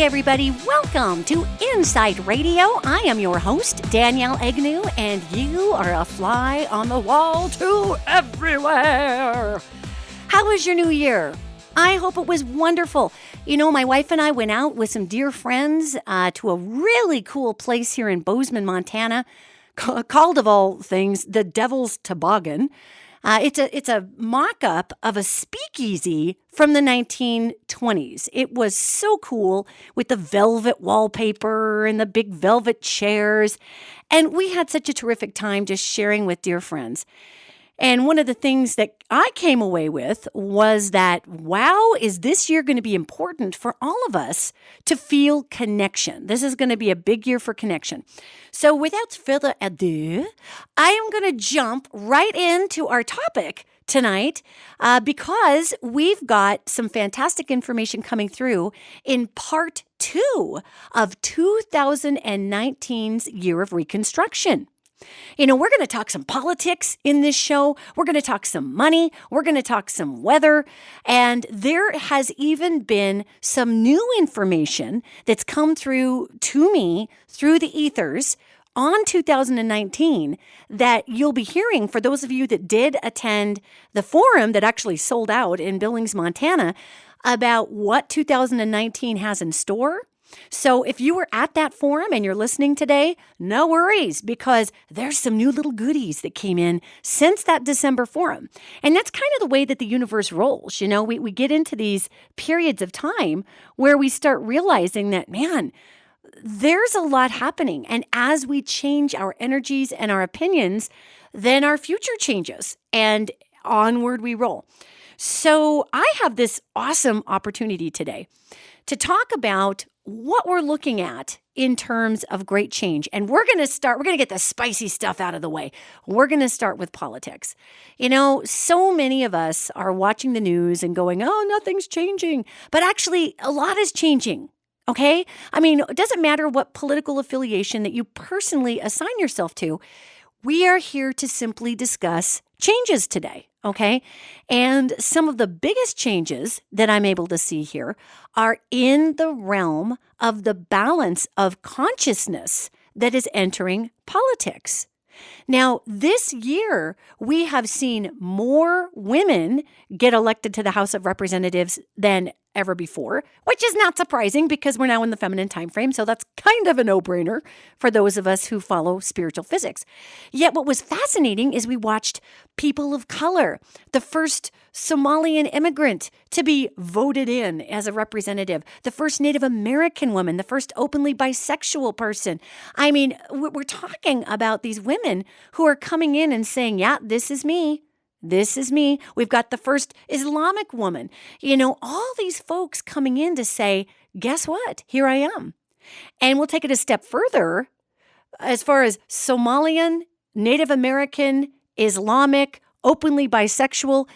Hey everybody, welcome to InPsightRadio. I am your host, Danielle Egnew, and you are a fly on the wall to everywhere. How was your new year? I hope it was wonderful. You know, my wife and I went out with some dear friends to a really cool place here in Bozeman, Montana, called of all things, the Devil's Toboggan. It's a mock-up of a speakeasy from the 1920s. It was so cool with the velvet wallpaper and the big velvet chairs. And we had such a terrific time just sharing with dear friends. And one of the things that I came away with was that, wow, is this year going to be important for all of us to feel connection? This is going to be a big year for connection. So without further ado, I am going to jump right into our topic tonight because we've got some fantastic information coming through in part 2 of 2019's Year of Reconstruction. You know, we're going to talk some politics in this show. We're going to talk some money. We're going to talk some weather. And there has even been some new information that's come through to me through the ethers on 2019 that you'll be hearing for those of you that did attend the forum that actually sold out in Billings, Montana, about what 2019 has in store. So if you were at that forum and you're listening today, no worries, because there's some new little goodies that came in since that December forum. And that's kind of the way that the universe rolls. You know, we get into these periods of time where we start realizing that, man, there's a lot happening. And as we change our energies and our opinions, then our future changes and onward we roll. So I have this awesome opportunity today to talk about what we're looking at in terms of great change. And we're going to get the spicy stuff out of the way. We're going to start with politics. You know, so many of us are watching the news and going, oh, nothing's changing. But actually, a lot is changing. Okay? I mean, it doesn't matter what political affiliation that you personally assign yourself to. We are here to simply discuss changes today. Okay. And some of the biggest changes that I'm able to see here are in the realm of the balance of consciousness that is entering politics. Now, this year, we have seen more women get elected to the House of Representatives than ever before, which is not surprising because we're now in the feminine time frame. So that's kind of a no-brainer for those of us who follow spiritual physics. Yet what was fascinating is we watched people of color, the first Somalian immigrant to be voted in as a representative, the first Native American woman, the first openly bisexual person. I mean, we're talking about these women who are coming in and saying, yeah, this is me. This is me. We've got the first Islamic woman. You know, all these folks coming in to say, guess what? Here I am. And we'll take it a step further as far as Somalian, Native American, Islamic, openly bisexual.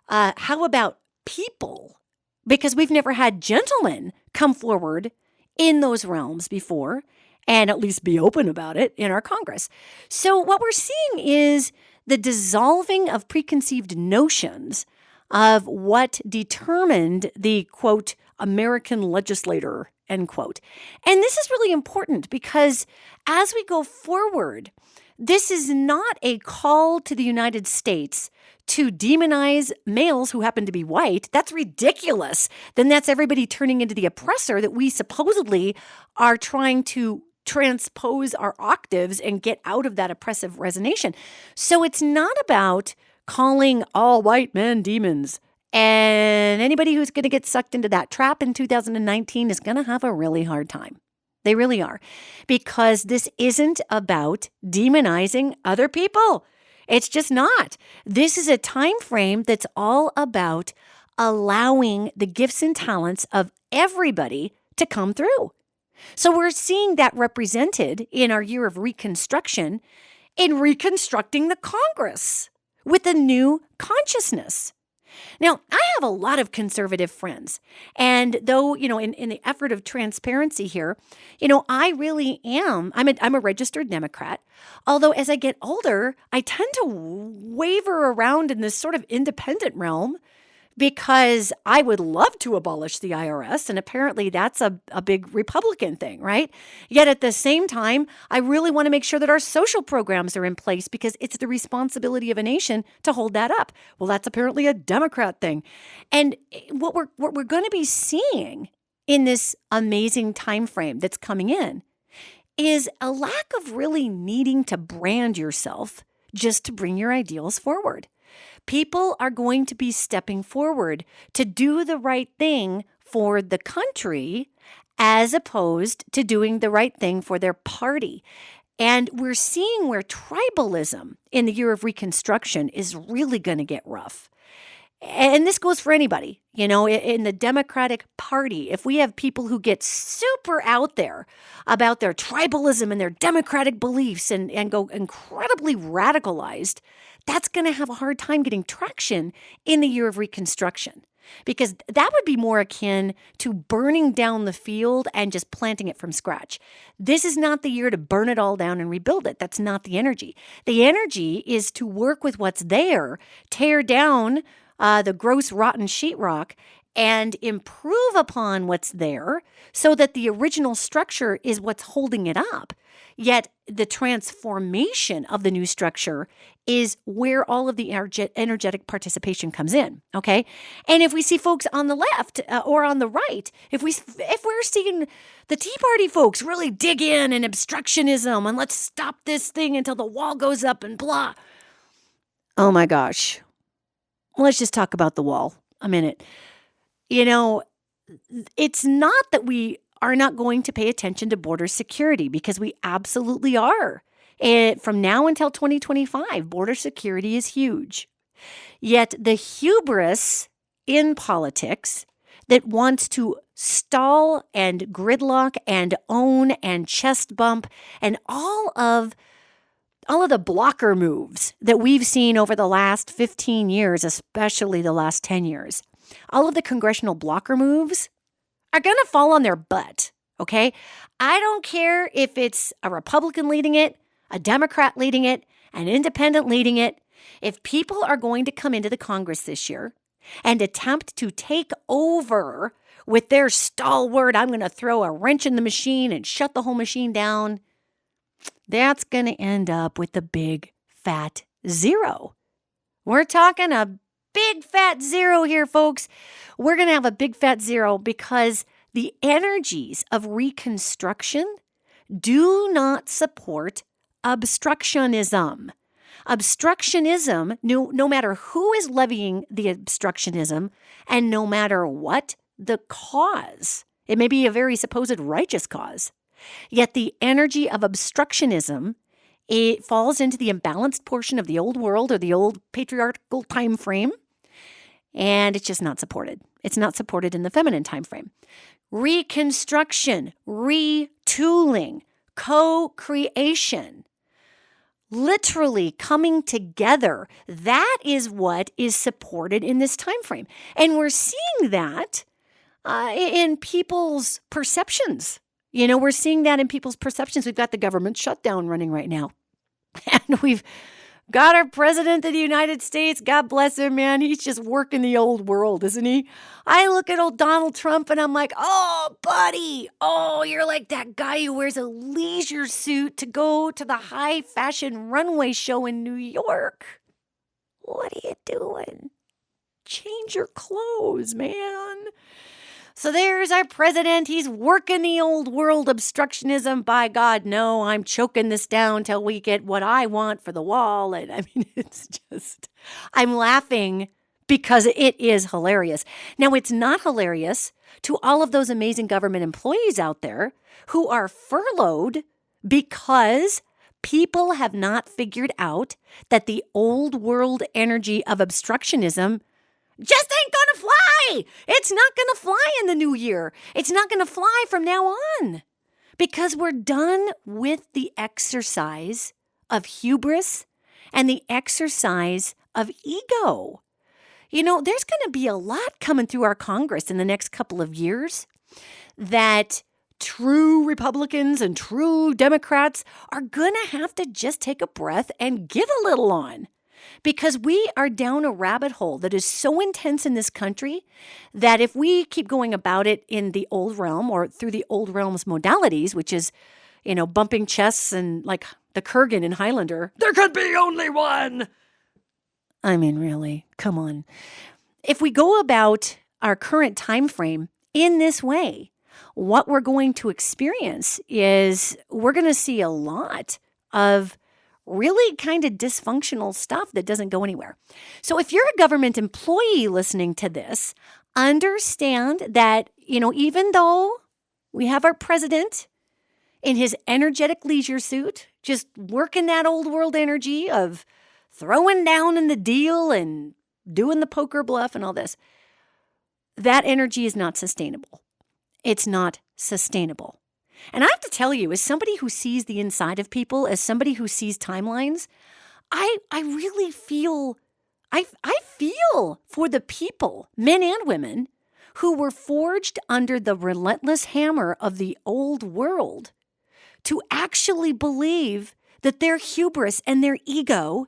How about people? Because we've never had gentlemen come forward in those realms before and at least be open about it in our Congress. So what we're seeing is the dissolving of preconceived notions of what determined the, quote, American legislator, end quote. And this is really important because as we go forward, this is not a call to the United States to demonize males who happen to be white. That's ridiculous. Then that's everybody turning into the oppressor that we supposedly are trying to transpose our octaves and get out of that oppressive resonation. So it's not about calling all white men demons. And anybody who's going to get sucked into that trap in 2019 is going to have a really hard time. They really are. Because this isn't about demonizing other people. It's just not. This is a time frame that's all about allowing the gifts and talents of everybody to come through. So we're seeing that represented in our year of reconstruction in reconstructing the Congress with a new consciousness. Now, I have a lot of conservative friends. And though, you know, in the effort of transparency here, you know, I really am, I'm a registered Democrat. Although as I get older, I tend to waver around in this sort of independent realm because I would love to abolish the IRS, and apparently that's a big Republican thing, right? Yet at the same time, I really want to make sure that our social programs are in place because it's the responsibility of a nation to hold that up. Well, that's apparently a Democrat thing. And what we're going to be seeing in this amazing time frame that's coming in is a lack of really needing to brand yourself just to bring your ideals forward. People are going to be stepping forward to do the right thing for the country as opposed to doing the right thing for their party. And we're seeing where tribalism in the year of Reconstruction is really going to get rough. And this goes for anybody, in the Democratic Party. If we have people who get super out there about their tribalism and their democratic beliefs and go incredibly radicalized, that's going to have a hard time getting traction in the year of Reconstruction, because that would be more akin to burning down the field and just planting it from scratch. This is not the year to burn it all down and rebuild it. That's not the energy. The energy is to work with what's there, tear down the gross, rotten sheetrock, and improve upon what's there so that the original structure is what's holding it up. Yet the transformation of the new structure is where all of the energetic participation comes in, okay? And if we see folks on the left or on the right, if we're seeing the Tea Party folks really dig in and obstructionism and let's stop this thing until the wall goes up and blah. Oh my gosh. Let's just talk about the wall a minute. It's not that we are not going to pay attention to border security, because we absolutely are. From now until 2025, border security is huge. Yet the hubris in politics that wants to stall and gridlock and own and chest bump and all of the blocker moves that we've seen over the last 15 years, especially the last 10 years, all of the congressional blocker moves are going to fall on their butt, okay? I don't care if it's a Republican leading it, a Democrat leading it, an independent leading it. If people are going to come into the Congress this year and attempt to take over with their stalwart, I'm going to throw a wrench in the machine and shut the whole machine down, that's going to end up with the big fat zero. We're talking a big fat zero here, folks. We're going to have a big fat zero because the energies of Reconstruction do not support obstructionism. Obstructionism, no matter who is levying the obstructionism and no matter what the cause, it may be a very supposed righteous cause, yet the energy of obstructionism, it falls into the imbalanced portion of the old world or the old patriarchal time frame, and it's just not supported. It's not supported in the feminine time frame. Reconstruction, retooling, co-creation, literally coming together, that is what is supported in this time frame. And we're seeing that in people's perceptions. We're seeing that in people's perceptions. We've got the government shutdown running right now. And we've got our president of the United States. God bless him, man. He's just working the old world, isn't he? I look at old Donald Trump and I'm like, oh, buddy. Oh, you're like that guy who wears a leisure suit to go to the high fashion runway show in New York. What are you doing? Change your clothes, man. So there's our president. He's working the old world obstructionism. By God, no, I'm choking this down till we get what I want for the wall. And I mean, it's just, I'm laughing because it is hilarious. Now, it's not hilarious to all of those amazing government employees out there who are furloughed because people have not figured out that the old world energy of obstructionism just ain't gonna fly. It's not gonna fly in the new year. It's not gonna fly from now on because we're done with the exercise of hubris and the exercise of ego. There's gonna be a lot coming through our Congress in the next couple of years that true Republicans and true Democrats are gonna have to just take a breath and give a little on. because we are down a rabbit hole that is so intense in this country that if we keep going about it in the old realm or through the old realm's modalities, which is, bumping chests and like the Kurgan in Highlander, there could be only one. I mean, really, come on. If we go about our current time frame in this way, what we're going to experience is we're going to see a lot of really kind of dysfunctional stuff that doesn't go anywhere. So if you're a government employee listening to this, understand that, even though we have our president in his energetic leisure suit, just working that old world energy of throwing down in the deal and doing the poker bluff and all this, that energy is not sustainable. It's not sustainable. And I have to tell you, as somebody who sees the inside of people, as somebody who sees timelines, I really feel, I feel for the people, men and women, who were forged under the relentless hammer of the old world to actually believe that their hubris and their ego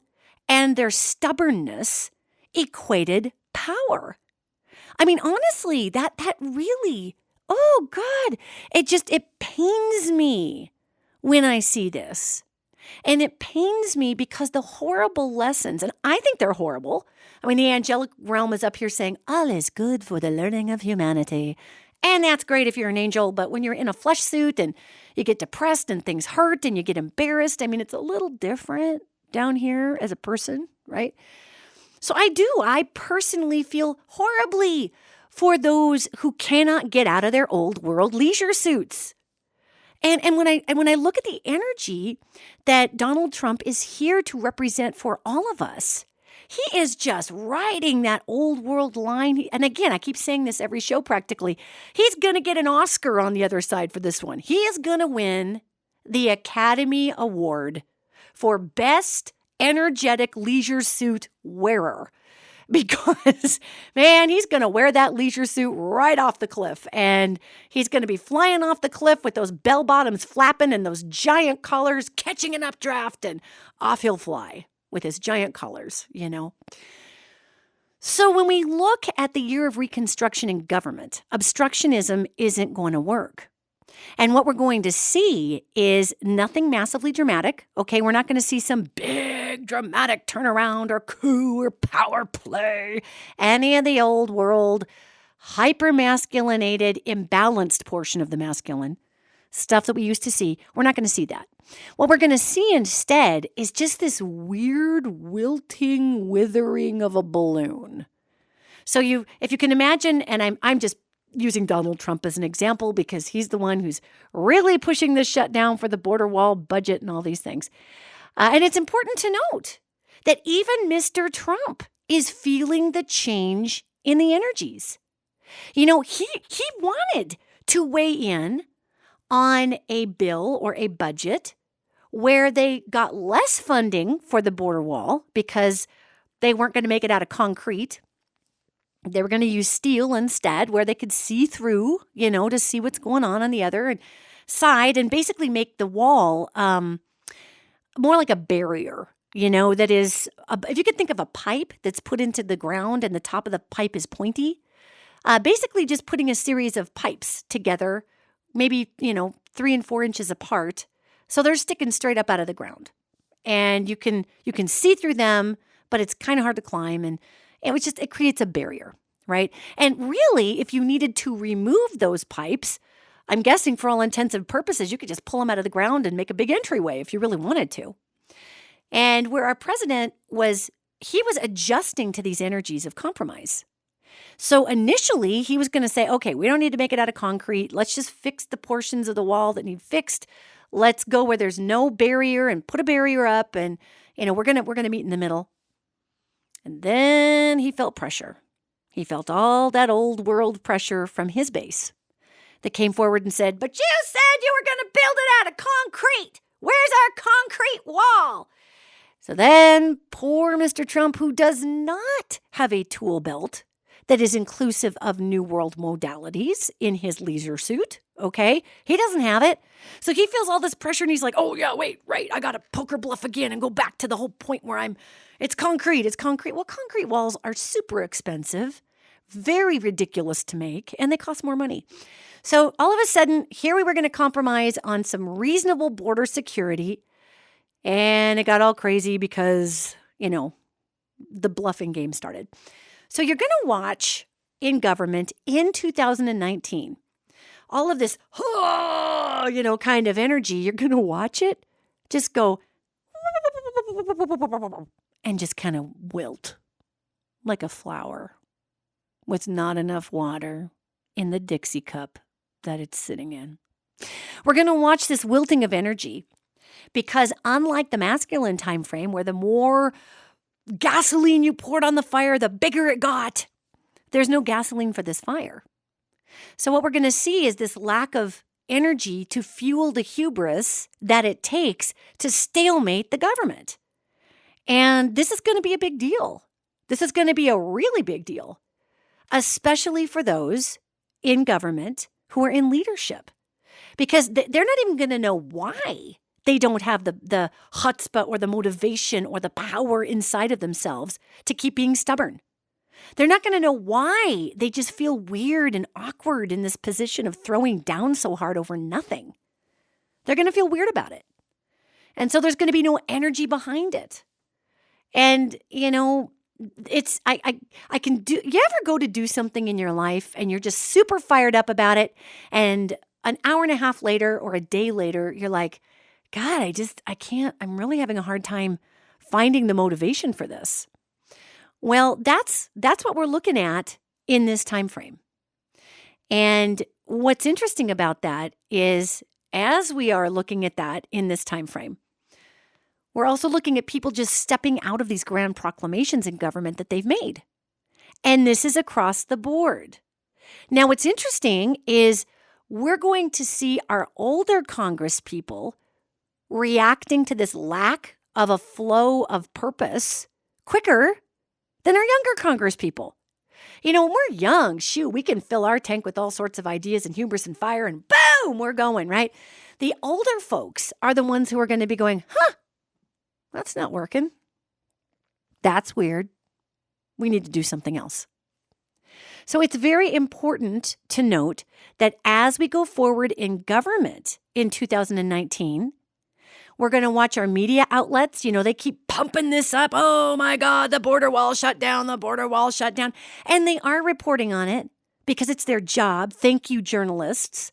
and their stubbornness equated power. I mean, honestly, that really, oh God, it pains me when I see this. And it pains me because the horrible lessons, and I think they're horrible. I mean, the angelic realm is up here saying, all is good for the learning of humanity. And that's great if you're an angel, but when you're in a flesh suit and you get depressed and things hurt and you get embarrassed, I mean, it's a little different down here as a person, right? So I personally feel horribly for those who cannot get out of their old world leisure suits. And when I look at the energy that Donald Trump is here to represent for all of us, he is just riding that old world line. And again, I keep saying this every show practically. He's going to get an Oscar on the other side for this one. He is going to win the Academy Award for Best Energetic Leisure Suit Wearer. Because, man, he's going to wear that leisure suit right off the cliff. And he's going to be flying off the cliff with those bell bottoms flapping and those giant collars catching an updraft. And off he'll fly with his giant collars, So when we look at the year of Reconstruction in government, obstructionism isn't going to work. And what we're going to see is nothing massively dramatic. Okay, we're not going to see some big dramatic turnaround or coup or power play. Any of the old world, hyper-masculinated, imbalanced portion of the masculine, stuff that we used to see, we're not going to see that. What we're going to see instead is just this weird wilting, withering of a balloon. So if you can imagine, and I'm just using Donald Trump as an example because he's the one who's really pushing this shutdown for the border wall budget and all these things. And it's important to note that even Mr. Trump is feeling the change in the energies. He wanted to weigh in on a bill or a budget where they got less funding for the border wall because they weren't going to make it out of concrete. They were going to use steel instead, where they could see through, to see what's going on the other side and basically make the wall more like a barrier, that is, if you could think of a pipe that's put into the ground and the top of the pipe is pointy, basically just putting a series of pipes together, maybe, 3 and 4 inches apart. So they're sticking straight up out of the ground and you can see through them, but it's kind of hard to climb. And it creates a barrier, right? And really, if you needed to remove those pipes, I'm guessing for all intents and purposes, you could just pull them out of the ground and make a big entryway if you really wanted to. And where our president he was adjusting to these energies of compromise. So initially, he was going to say, okay, we don't need to make it out of concrete. Let's just fix the portions of the wall that need fixed. Let's go where there's no barrier and put a barrier up. And, we're going to meet in the middle. And then he felt pressure. He felt all that old world pressure from his base that came forward and said, but you said you were going to build it out of concrete. Where's our concrete wall? So then poor Mr. Trump, who does not have a tool belt, that is inclusive of New World modalities in his leisure suit. Okay. He doesn't have it. So he feels all this pressure and he's like, oh, yeah, wait, right. I got to poker bluff again and go back to the whole point where it's concrete. It's concrete. Well, concrete walls are super expensive, very ridiculous to make, and they cost more money. So all of a sudden, here we were going to compromise on some reasonable border security. And it got all crazy because, the bluffing game started. So you're going to watch in government in 2019, all of this, kind of energy. You're going to watch it just go and just kind of wilt like a flower with not enough water in the Dixie cup that it's sitting in. We're going to watch this wilting of energy because unlike the masculine time frame where the more gasoline you poured on the fire, the bigger it got, there's no gasoline for this fire. So what we're going to see is this lack of energy to fuel the hubris that it takes to stalemate the government. And this is going to be a big deal. This is going to be a really big deal, especially for those in government who are in leadership, because they're not even going to know why they don't have the chutzpah or the motivation or the power inside of themselves to keep being stubborn. They're not going to know why they just feel weird and awkward in this position of throwing down so hard over nothing. They're going to feel weird about it. And so there's going to be no energy behind it. And, it's, I can do, you ever go to do something in your life and you're just super fired up about it. And an hour and a half later or a day later, you're like, God, I can't, I'm really having a hard time finding the motivation for this. Well, that's what we're looking at in this time frame. And what's interesting about that is as we are looking at that in this time frame, we're also looking at people just stepping out of these grand proclamations in government that they've made. And this is across the board. Now, what's interesting is we're going to see our older Congress people reacting to this lack of a flow of purpose quicker than our younger Congress people. When we're young, we can fill our tank with all sorts of ideas and hubris and fire and boom, we're going, right? The older folks are the ones who are going to be going, that's not working. That's weird. We need to do something else. So it's very important to note that as we go forward in government in 2019, we're going to watch our media outlets. They keep pumping this up. Oh my God, the border wall shut down, the border wall shut down. And they are reporting on it because it's their job. Thank you, journalists.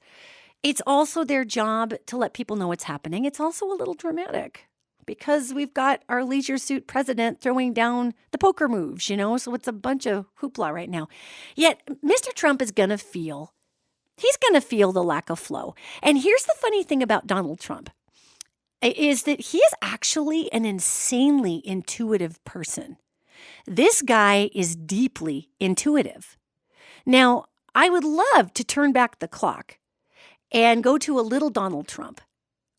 It's also their job to let people know what's happening. It's also a little dramatic because we've got our leisure suit president throwing down the poker moves, so it's a bunch of hoopla right now. Yet Mr. Trump is going to feel the lack of flow. And here's the funny thing about Donald Trump is that he is actually an insanely intuitive person. This guy is deeply intuitive. Now, I would love to turn back the clock and go to a little Donald Trump,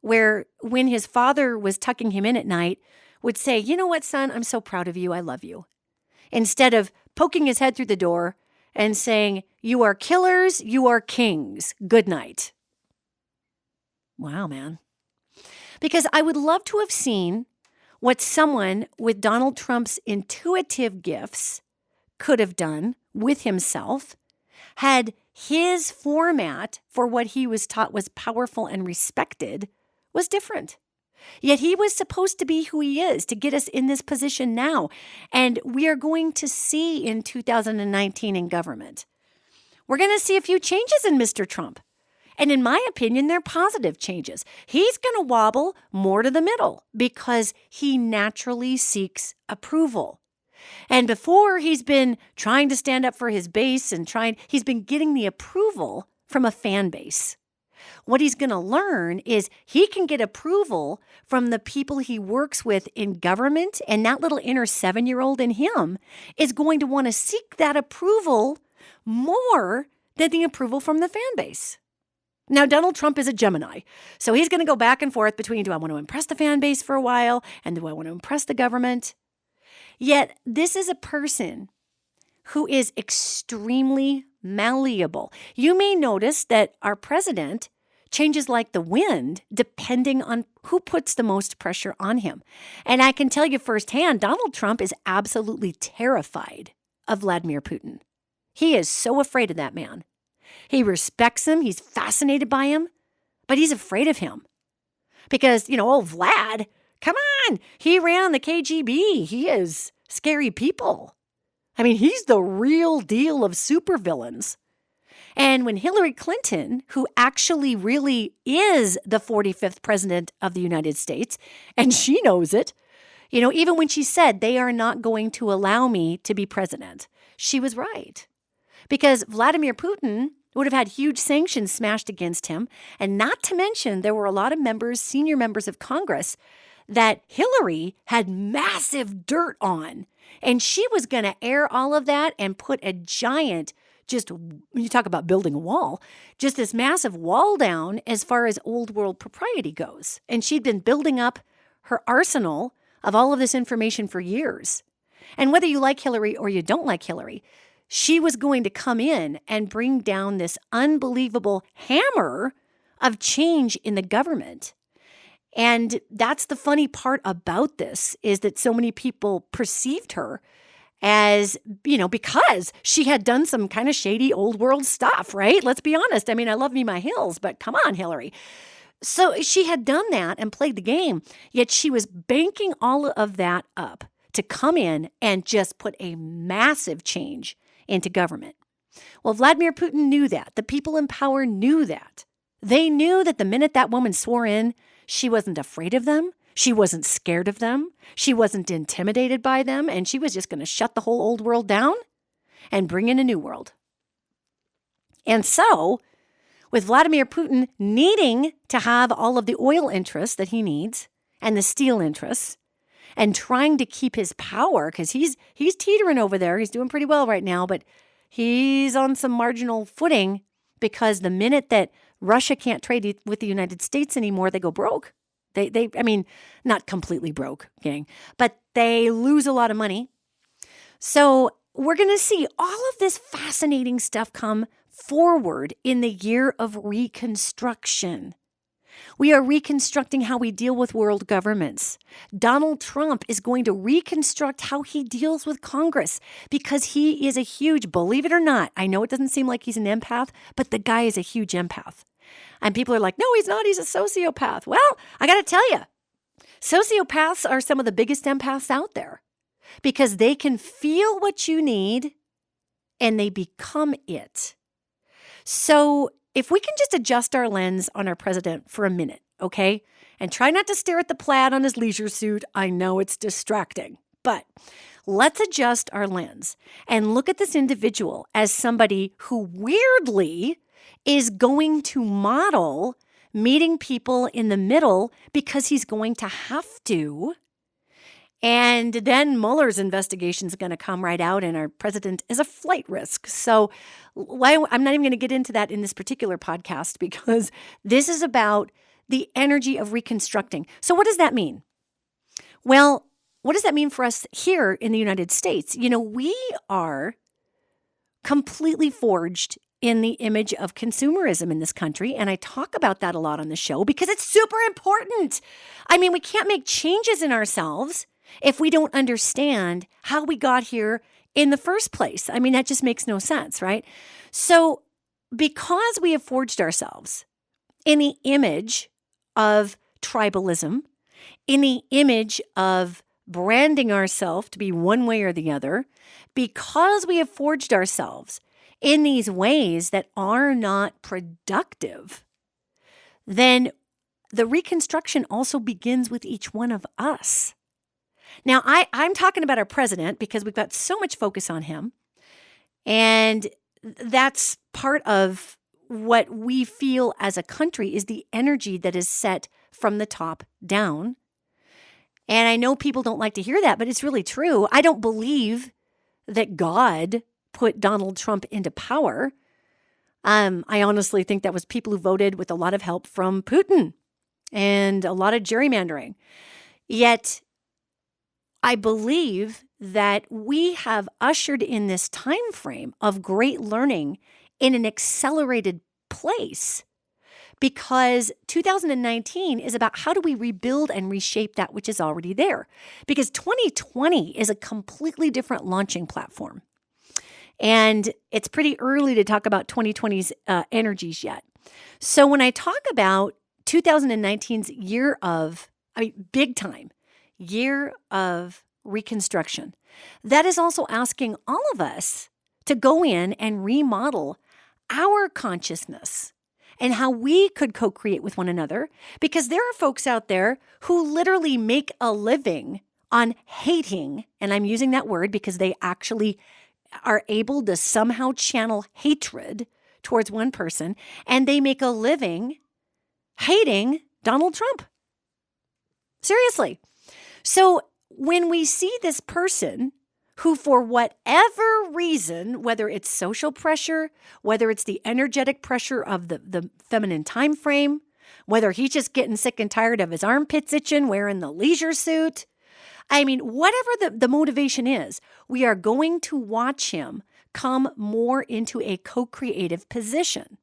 where when his father was tucking him in at night, would say, you know what, son, I'm so proud of you. I love you. Instead of poking his head through the door and saying, you are killers, you are kings. Good night. Wow, man. Because I would love to have seen what someone with Donald Trump's intuitive gifts could have done with himself had his format for what he was taught was powerful and respected was different. Yet he was supposed to be who he is to get us in this position now. And we are going to see in 2019 in government, we're going to see a few changes in Mr. Trump. And in my opinion, they're positive changes. He's going to wobble more to the middle because he naturally seeks approval. And before he's been trying to stand up for his base and he's been getting the approval from a fan base. What he's going to learn is he can get approval from the people he works with in government, and that little inner 7-year-old in him is going to want to seek that approval more than the approval from the fan base. Now, Donald Trump is a Gemini, so he's going to go back and forth between, do I want to impress the fan base for a while, and do I want to impress the government? Yet, this is a person who is extremely malleable. You may notice that our president changes like the wind depending on who puts the most pressure on him. And I can tell you firsthand, Donald Trump is absolutely terrified of Vladimir Putin. He is so afraid of that man. He respects him. He's fascinated by him, but he's afraid of him because, old Vlad, come on, he ran the KGB. He is scary people. I mean, he's the real deal of supervillains. And when Hillary Clinton, who actually really is the 45th president of the United States, and she knows it, even when she said they are not going to allow me to be president, she was right. Because Vladimir Putin would have had huge sanctions smashed against him. And not to mention, there were a lot of senior members of Congress that Hillary had massive dirt on. And she was going to air all of that and put a giant, you talk about building a wall, just this massive wall down as far as old world propriety goes. And she'd been building up her arsenal of all of this information for years. And whether you like Hillary or you don't like Hillary, she was going to come in and bring down this unbelievable hammer of change in the government. And that's the funny part about this, is that so many people perceived her as, because she had done some kind of shady old world stuff, right? Let's be honest. I mean, I love me my Hills, but come on, Hillary. So she had done that and played the game, yet she was banking all of that up to come in and just put a massive change into government. Well, Vladimir Putin knew that. The people in power knew that. They knew that the minute that woman swore in, she wasn't afraid of them. She wasn't scared of them. She wasn't intimidated by them. And she was just going to shut the whole old world down and bring in a new world. And so, with Vladimir Putin needing to have all of the oil interests that he needs and the steel interests, and trying to keep his power, because he's teetering over there. He's doing pretty well right now, but he's on some marginal footing because the minute that Russia can't trade with the United States anymore, they go broke. They not completely broke, gang, but they lose a lot of money. So we're going to see all of this fascinating stuff come forward in the year of Reconstruction. We are reconstructing how we deal with world governments. Donald Trump is going to reconstruct how he deals with Congress because he is a huge, believe it or not, I know it doesn't seem like he's an empath, but the guy is a huge empath. And people are like, no, he's not. He's a sociopath. Well, I got to tell you, sociopaths are some of the biggest empaths out there because they can feel what you need and they become it. So if we can just adjust our lens on our president for a minute, okay? And try not to stare at the plaid on his leisure suit. I know it's distracting, but let's adjust our lens and look at this individual as somebody who weirdly is going to model meeting people in the middle because he's going to have to. And then Mueller's investigation is going to come right out, and our president is a flight risk. So I'm not even going to get into that in this particular podcast because this is about the energy of reconstructing. So what does that mean? Well, what does that mean for us here in the United States? We are completely forged in the image of consumerism in this country. And I talk about that a lot on the show because it's super important. I mean, we can't make changes in ourselves if we don't understand how we got here in the first place. I mean, that just makes no sense, right? So because we have forged ourselves in the image of tribalism, in the image of branding ourselves to be one way or the other, because we have forged ourselves in these ways that are not productive, then the reconstruction also begins with each one of us. Now, I'm talking about our president because we've got so much focus on him. And that's part of what we feel as a country is the energy that is set from the top down. And I know people don't like to hear that, but it's really true. I don't believe that God put Donald Trump into power. I honestly think that was people who voted with a lot of help from Putin and a lot of gerrymandering. Yet, I believe that we have ushered in this time frame of great learning in an accelerated place, because 2019 is about how do we rebuild and reshape that which is already there, because 2020 is a completely different launching platform. And it's pretty early to talk about 2020's energies yet. So when I talk about 2019's big time year of reconstruction, that is also asking all of us to go in and remodel our consciousness and how we could co-create with one another, because there are folks out there who literally make a living on hating, and I'm using that word because they actually are able to somehow channel hatred towards one person, and they make a living hating Donald Trump. Seriously. So when we see this person who, for whatever reason, whether it's social pressure, whether it's the energetic pressure of the feminine time frame, whether he's just getting sick and tired of his armpits itching, wearing the leisure suit, whatever the motivation is, we are going to watch him come more into a co-creative position.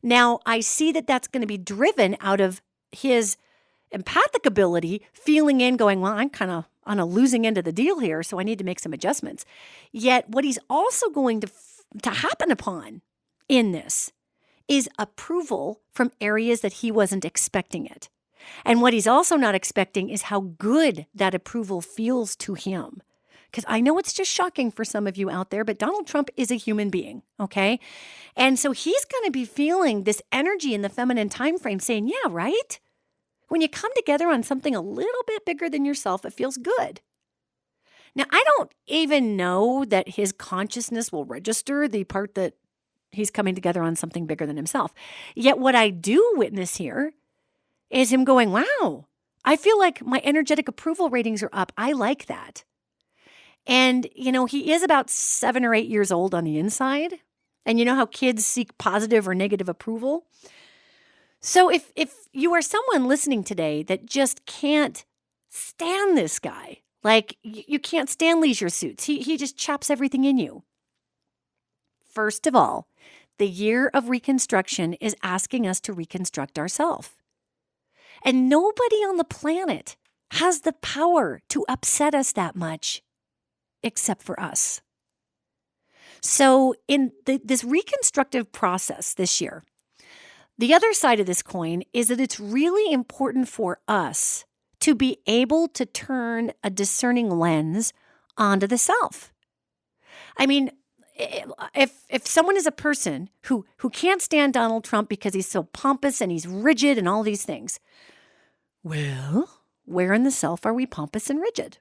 Now, I see that that's going to be driven out of his empathic ability, feeling in, going, well, I'm kind of on a losing end of the deal here, so I need to make some adjustments. Yet what he's also going to happen upon in this is approval from areas that he wasn't expecting it. And what he's also not expecting is how good that approval feels to him. Because I know it's just shocking for some of you out there, but Donald Trump is a human being, okay? And so he's going to be feeling this energy in the feminine time frame saying, yeah, right? When you come together on something a little bit bigger than yourself, it feels good. Now, I don't even know that his consciousness will register the part that he's coming together on something bigger than himself. Yet what I do witness here is him going, wow, I feel like my energetic approval ratings are up. I like that. And, he is about 7 or 8 years old on the inside. And you know how kids seek positive or negative approval? So if you are someone listening today that just can't stand this guy, like you can't stand leisure suits, he just chops everything in you. First of all, the year of reconstruction is asking us to reconstruct ourselves. And nobody on the planet has the power to upset us that much except for us. So in this reconstructive process this year, the other side of this coin is that it's really important for us to be able to turn a discerning lens onto the self. If someone is a person who can't stand Donald Trump because he's so pompous and he's rigid and all these things, well, where in the self are we pompous and rigid?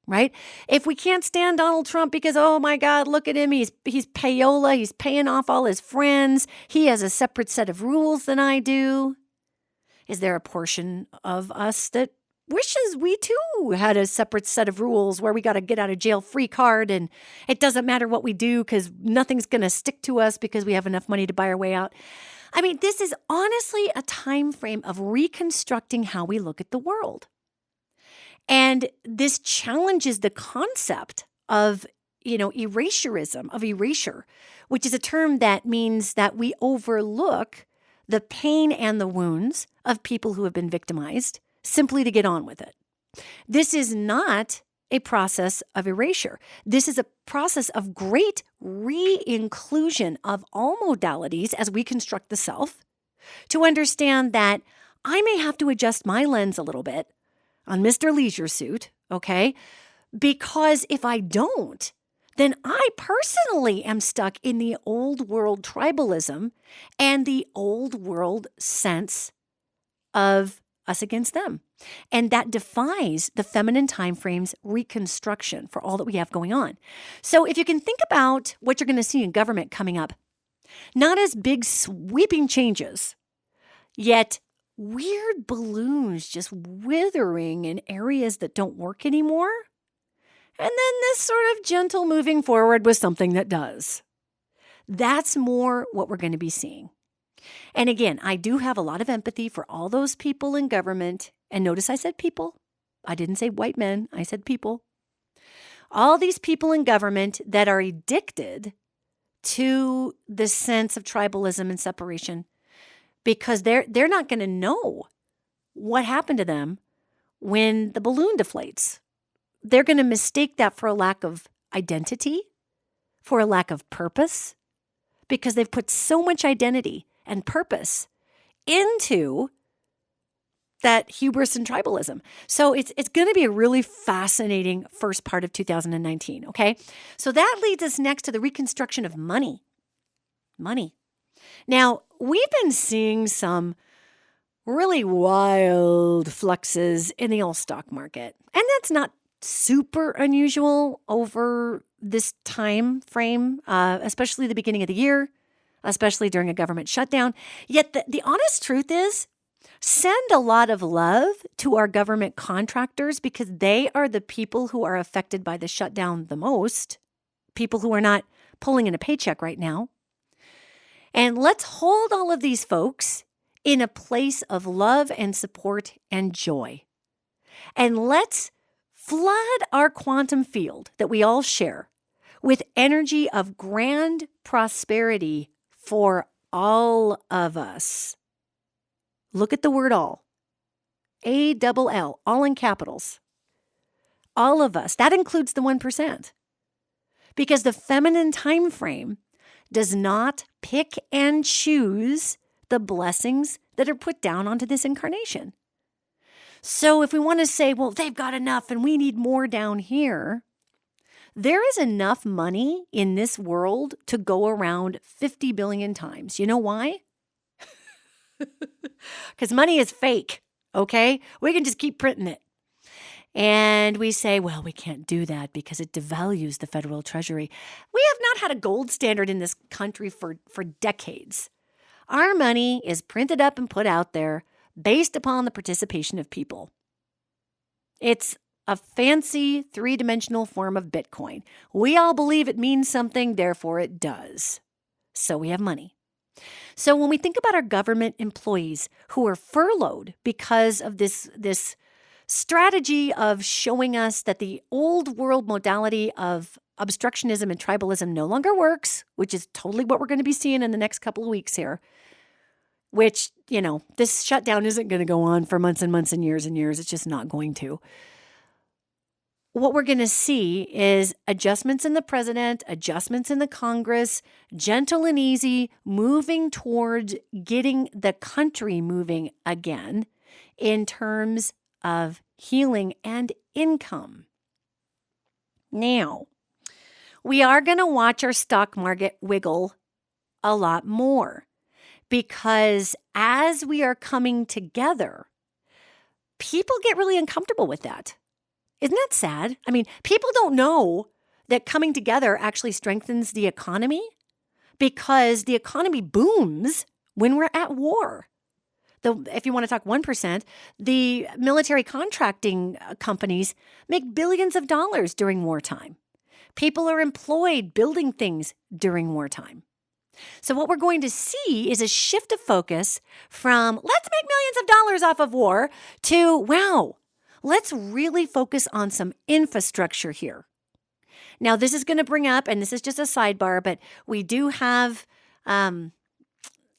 Right? If we can't stand Donald Trump because, oh my God, look at him. He's payola. He's paying off all his friends. He has a separate set of rules than I do. Is there a portion of us that wishes we too had a separate set of rules where we got to get out of jail free card and it doesn't matter what we do because nothing's going to stick to us because we have enough money to buy our way out? This is honestly a time frame of reconstructing how we look at the world. And this challenges the concept of, erasure, which is a term that means that we overlook the pain and the wounds of people who have been victimized simply to get on with it. This is not a process of erasure. This is a process of great re-inclusion of all modalities as we construct the self, to understand that I may have to adjust my lens a little bit on Mr. Leisure Suit, okay? Because if I don't, then I personally am stuck in the old world tribalism and the old world sense of us against them. And that defies the feminine time frame's reconstruction for all that we have going on. So if you can think about what you're going to see in government coming up, not as big sweeping changes, yet weird balloons just withering in areas that don't work anymore. And then this sort of gentle moving forward with something that does. That's more what we're going to be seeing. And again, I do have a lot of empathy for all those people in government. And notice I said people. I didn't say white men. I said people. all these people in government that are addicted to the sense of tribalism and separation, because they're not going to know what happened to them when the balloon deflates. They're going to mistake that for a lack of identity, for a lack of purpose, because they've put so much identity and purpose into that hubris and tribalism. So it's going to be a really fascinating first part of 2019, okay? So that leads us next to the reconstruction of money. Money. Now, we've been seeing some really wild fluxes in the old stock market, and that's not super unusual over this time frame, especially the beginning of the year, especially during a government shutdown. Yet the honest truth is, send a lot of love to our government contractors, because they are the people who are affected by the shutdown the most, people who are not pulling in a paycheck right now. And let's hold all of these folks in a place of love and support and joy. And let's flood our quantum field that we all share with energy of grand prosperity for all of us. Look at the word all. A-double-L, all in capitals. All of us. That includes the 1%. Because the feminine time frame does not pick and choose the blessings that are put down onto this incarnation. So if we want to say, well, they've got enough and we need more down here, there is enough money in this world to go around 50 billion times. You know why? Because money is fake, okay? We can just keep printing it. And we say, well, we can't do that because it devalues the federal treasury. We have not had a gold standard in this country for decades. Our money is printed up and put out there based upon the participation of people. It's a fancy three-dimensional form of Bitcoin. We all believe it means something, therefore it does. So we have money. So when we think about our government employees who are furloughed because of this strategy of showing us that the old world modality of obstructionism and tribalism no longer works, which is totally what we're going to be seeing in the next couple of weeks here, which, this shutdown isn't going to go on for months and months and years. It's just not going to. What we're going to see is adjustments in the president, adjustments in the Congress, gentle and easy, moving towards getting the country moving again in terms of healing and income. Now, we are going to watch our stock market wiggle a lot more, because as we are coming together, people get really uncomfortable with that. Isn't that sad? I mean, people don't know that coming together actually strengthens the economy, because the economy booms when we're at war. If you want to talk 1%, the military contracting companies make billions of dollars during wartime. People are employed building things during wartime. So what we're going to see is a shift of focus from let's make millions of dollars off of war to, wow, let's really focus on some infrastructure here. Now, this is going to bring up, and this is just a sidebar, but we do have,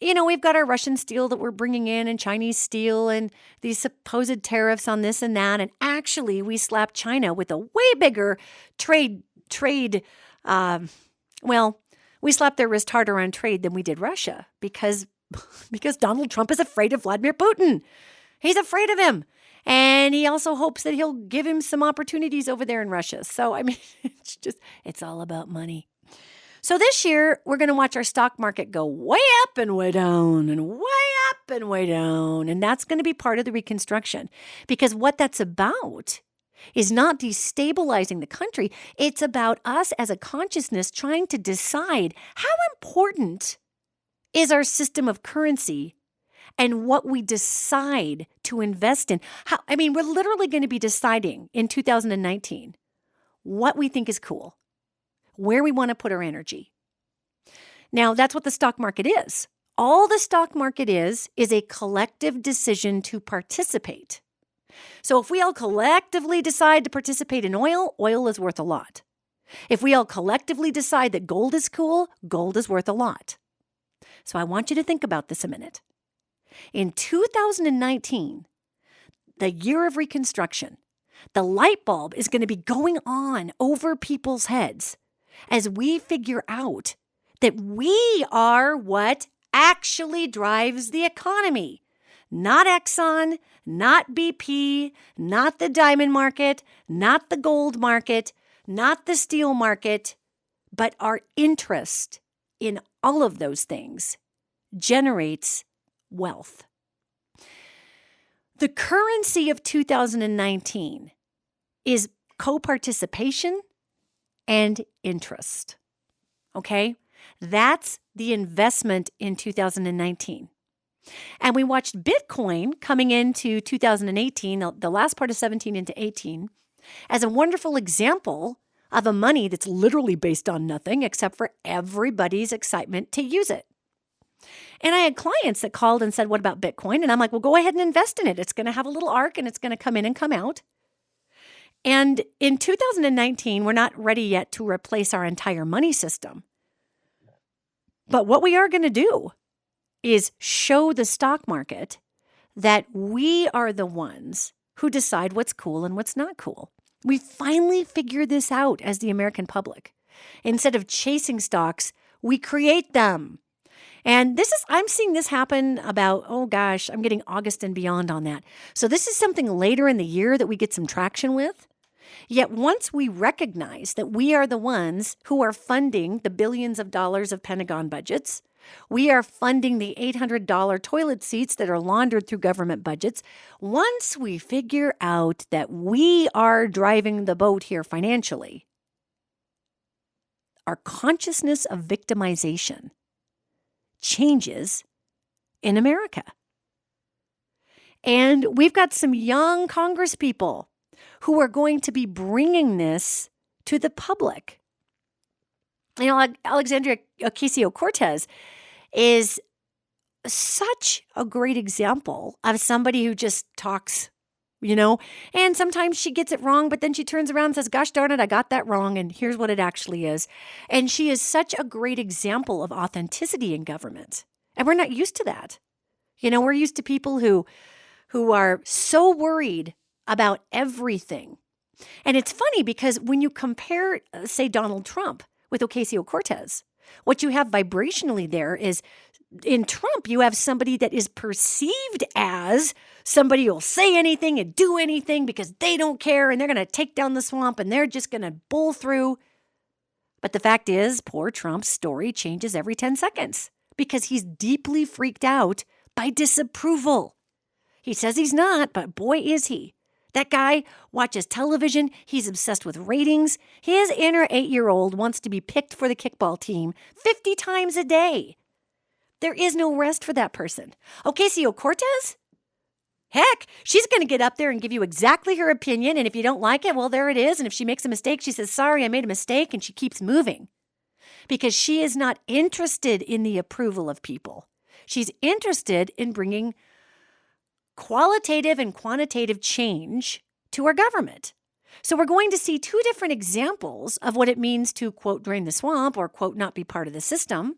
we've got our Russian steel that we're bringing in and Chinese steel and these supposed tariffs on this and that. And actually, we slapped China with a way bigger trade. We slapped their wrist harder on trade than we did Russia because Donald Trump is afraid of Vladimir Putin. He's afraid of him. And he also hopes that he'll give him some opportunities over there in Russia. So, it's all about money. So this year, we're going to watch our stock market go way up and way down and way up and way down. And that's going to be part of the reconstruction, because what that's about is not destabilizing the country. It's about us as a consciousness trying to decide how important is our system of currency and what we decide to invest in. We're literally going to be deciding in 2019 what we think is cool, where we want to put our energy. Now, that's what the stock market is. All the stock market is a collective decision to participate. So if we all collectively decide to participate in oil, oil is worth a lot. If we all collectively decide that gold is cool, gold is worth a lot. So I want you to think about this a minute. In 2019, the year of Reconstruction, the light bulb is going to be going on over people's heads as we figure out that we are what actually drives the economy. Not Exxon, not BP, not the diamond market, not the gold market, not the steel market, but our interest in all of those things generates wealth. The currency of 2019 is co-participation and interest. Okay? That's the investment in 2019. And we watched Bitcoin coming into 2018, the last part of 17 into 18, as a wonderful example of a money that's literally based on nothing except for everybody's excitement to use it. And I had clients that called and said, what about Bitcoin? And I'm like, well, go ahead and invest in it. It's going to have a little arc and it's going to come in and come out. And in 2019, we're not ready yet to replace our entire money system. But what we are going to do is show the stock market that we are the ones who decide what's cool and what's not cool. We finally figured this out as the American public. Instead of chasing stocks, we create them. And I'm seeing this happen about, I'm getting August and beyond on that. So this is something later in the year that we get some traction with. Yet once we recognize that we are the ones who are funding the billions of dollars of Pentagon budgets, we are funding the $800 toilet seats that are laundered through government budgets. Once we figure out that we are driving the boat here financially, our consciousness of victimization changes in America. And we've got some young Congress people who are going to be bringing this to the public. You know, Alexandria Ocasio-Cortez is such a great example of somebody who just talks, and sometimes she gets it wrong, but then she turns around and says, gosh darn it, I got that wrong, and here's what it actually is. And she is such a great example of authenticity in government. And we're not used to that. We're used to people who are so worried about everything. And it's funny because when you compare, say, Donald Trump with Ocasio-Cortez, what you have vibrationally there is in Trump, you have somebody that is perceived as somebody who will say anything and do anything because they don't care and they're going to take down the swamp and they're just going to bull through. But the fact is, poor Trump's story changes every 10 seconds because he's deeply freaked out by disapproval. He says he's not, but boy, is he. That guy watches television. He's obsessed with ratings. His inner 8-year-old wants to be picked for the kickball team 50 times a day. There is no rest for that person. Ocasio-Cortez? Heck, she's going to get up there and give you exactly her opinion. And if you don't like it, well, there it is. And if she makes a mistake, she says, sorry, I made a mistake. And she keeps moving because she is not interested in the approval of people. She's interested in bringing qualitative and quantitative change to our government. So we're going to see two different examples of what it means to, quote, drain the swamp or, quote, not be part of the system.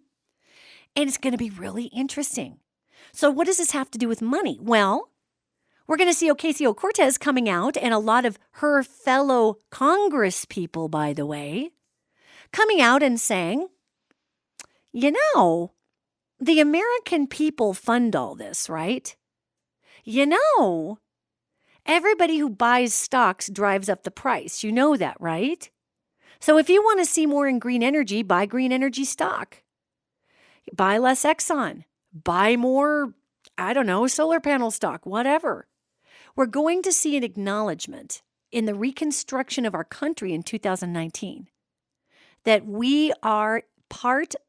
And it's going to be really interesting. So what does this have to do with money? Well, we're going to see Ocasio-Cortez coming out and a lot of her fellow Congress people, by the way, coming out and saying, the American people fund all this, right? Everybody who buys stocks drives up the price. You know that, right? So if you want to see more in green energy, buy green energy stock. Buy less Exxon. Buy more, solar panel stock, whatever. We're going to see an acknowledgement in the reconstruction of our country in 2019 that we are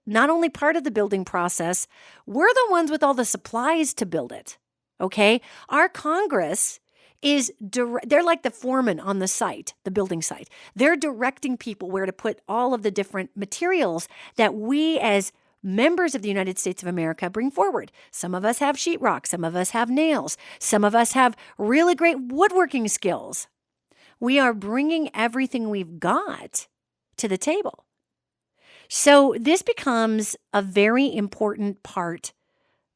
not only part of the building process, we're the ones with all the supplies to build it. Okay? Our Congress they're like the foreman on the site, the building site. They're directing people where to put all of the different materials that we as members of the United States of America bring forward. Some of us have sheetrock. Some of us have nails. Some of us have really great woodworking skills. We are bringing everything we've got to the table. So this becomes a very important part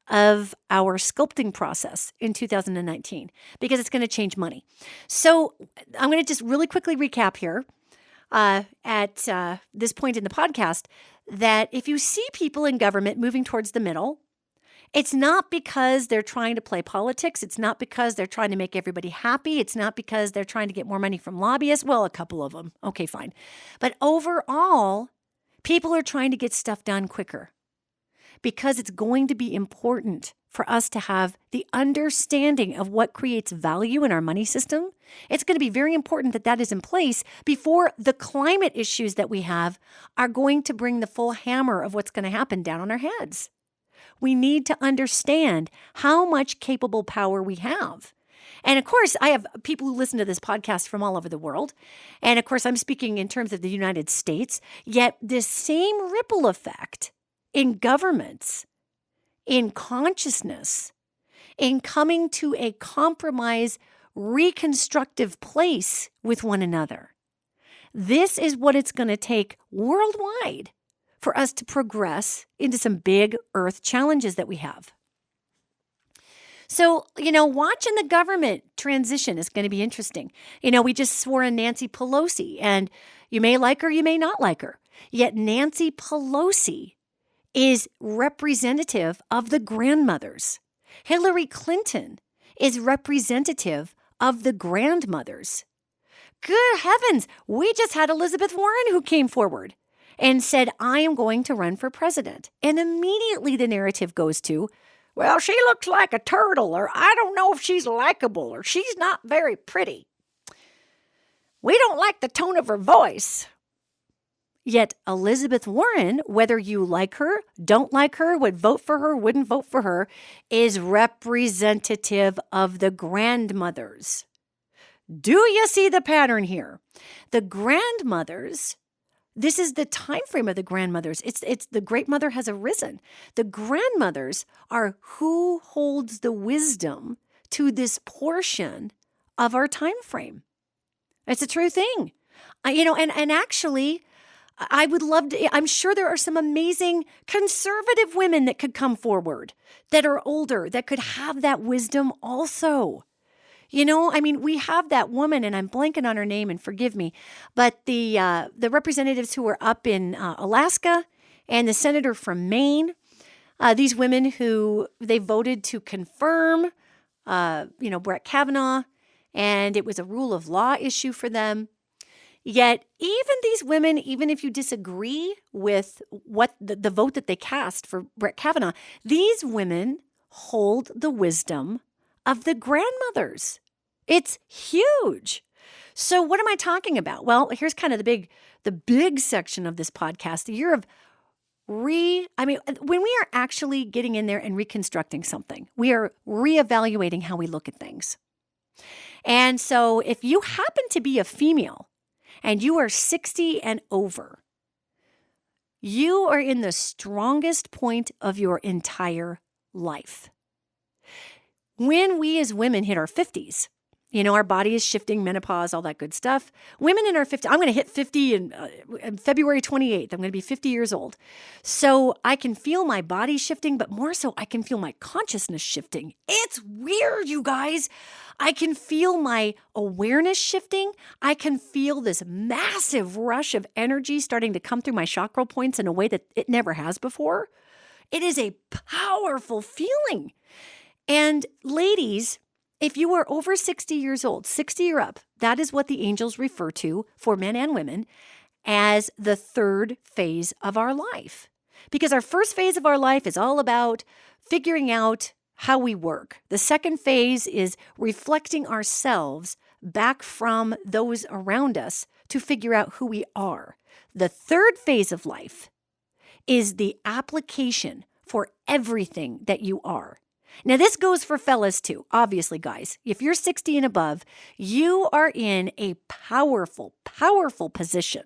of our sculpting process in 2019 because it's going to change money. So I'm going to just really quickly recap here at this point in the podcast that if you see people in government moving towards the middle, it's not because they're trying to play politics. It's not because they're trying to make everybody happy. It's not because they're trying to get more money from lobbyists. Well, a couple of them. Okay, fine. But overall, people are trying to get stuff done quicker because it's going to be important for us to have the understanding of what creates value in our money system. It's going to be very important that that is in place before the climate issues that we have are going to bring the full hammer of what's going to happen down on our heads. We need to understand how much capable power we have. And of course, I have people who listen to this podcast from all over the world. And of course, I'm speaking in terms of the United States. Yet this same ripple effect in governments, in consciousness, in coming to a compromise, reconstructive place with one another. This is what it's going to take worldwide for us to progress into some big earth challenges that we have. So, watching the government transition is going to be interesting. We just swore in Nancy Pelosi, and you may like her, you may not like her. Yet Nancy Pelosi is representative of the grandmothers. Hillary Clinton is representative of the grandmothers. Good heavens, we just had Elizabeth Warren who came forward and said, I am going to run for president. And immediately the narrative goes to, well, she looks like a turtle, or I don't know if she's likable, or she's not very pretty. We don't like the tone of her voice. Yet Elizabeth Warren, whether you like her, don't like her, would vote for her, wouldn't vote for her, is representative of the grandmothers. Do you see the pattern here? The grandmothers, this is the time frame of the grandmothers. It's the great mother has arisen. The grandmothers are who holds the wisdom to this portion of our time frame. It's a true thing. And actually, I would love to, I'm sure there are some amazing conservative women that could come forward that are older, that could have that wisdom also. We have that woman, and I'm blanking on her name, and forgive me, but the representatives who were up in Alaska and the senator from Maine, these women who they voted to confirm, Brett Kavanaugh, and it was a rule of law issue for them. Yet even these women, even if you disagree with what the vote that they cast for Brett Kavanaugh, these women hold the wisdom of the grandmothers. It's huge. So what am I talking about? Well, here's kind of the big section of this podcast, the year of when we are actually getting in there and reconstructing something, we are reevaluating how we look at things. And so if you happen to be a female and you are 60 and over, you are in the strongest point of your entire life. When we as women hit our 50s, our body is shifting, menopause, all that good stuff. Women in our 50s, I'm going to hit 50 in February 28th. I'm going to be 50 years old. So I can feel my body shifting, but more so I can feel my consciousness shifting. It's weird, you guys. I can feel my awareness shifting. I can feel this massive rush of energy starting to come through my chakra points in a way that it never has before. It is a powerful feeling. And ladies, if you are over 60 years old, 60 or up, that is what the angels refer to for men and women as the third phase of our life. Because our first phase of our life is all about figuring out how we work. The second phase is reflecting ourselves back from those around us to figure out who we are. The third phase of life is the application for everything that you are. Now, this goes for fellas too. Obviously, guys, if you're 60 and above, you are in a powerful, powerful position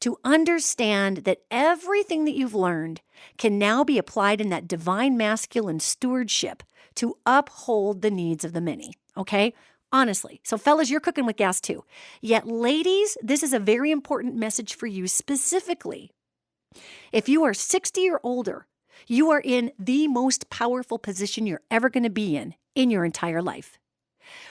to understand that everything that you've learned can now be applied in that divine masculine stewardship to uphold the needs of the many, okay? Honestly. So fellas, you're cooking with gas too. Yet ladies, this is a very important message for you specifically. If you are 60 or older, you are in the most powerful position you're ever going to be in your entire life.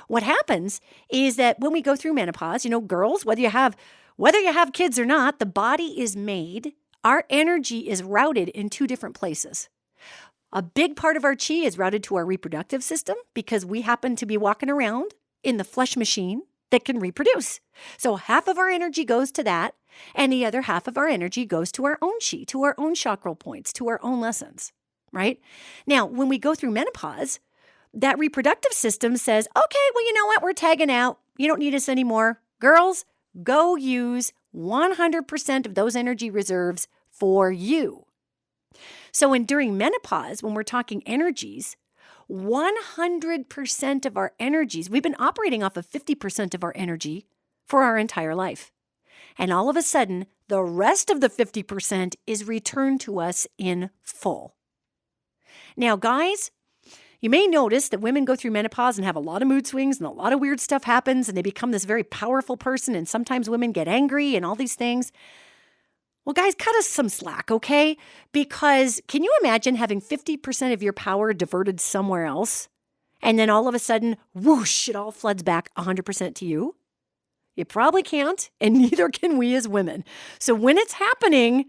What happens is that when we go through menopause, girls, whether you have kids or not, the body is made, our energy is routed in two different places. A big part of our chi is routed to our reproductive system because we happen to be walking around in the flesh machine that can reproduce. So half of our energy goes to that, and the other half of our energy goes to our own chi, to our own chakral points, to our own lessons, right? Now, when we go through menopause, that reproductive system says, okay, well, you know what? We're tagging out. You don't need us anymore. Girls, go use 100% of those energy reserves for you. So during menopause, when we're talking energies, 100% of our energies, we've been operating off of 50% of our energy for our entire life. And all of a sudden, the rest of the 50% is returned to us in full. Now, guys, you may notice that women go through menopause and have a lot of mood swings and a lot of weird stuff happens and they become this very powerful person, and sometimes women get angry and all these things. Well, guys, cut us some slack, okay? Because can you imagine having 50% of your power diverted somewhere else and then all of a sudden, whoosh, it all floods back 100% to you? You probably can't, and neither can we as women. So when it's happening,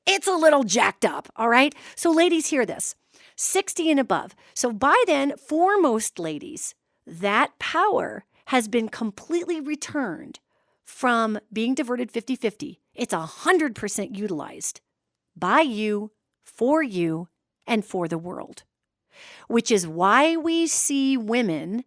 it's a little jacked up, all right? So ladies, hear this. 60 and above. So by then, for most ladies, that power has been completely returned from being diverted 50-50. It's 100% utilized by you, and for the world. Which is why we see women,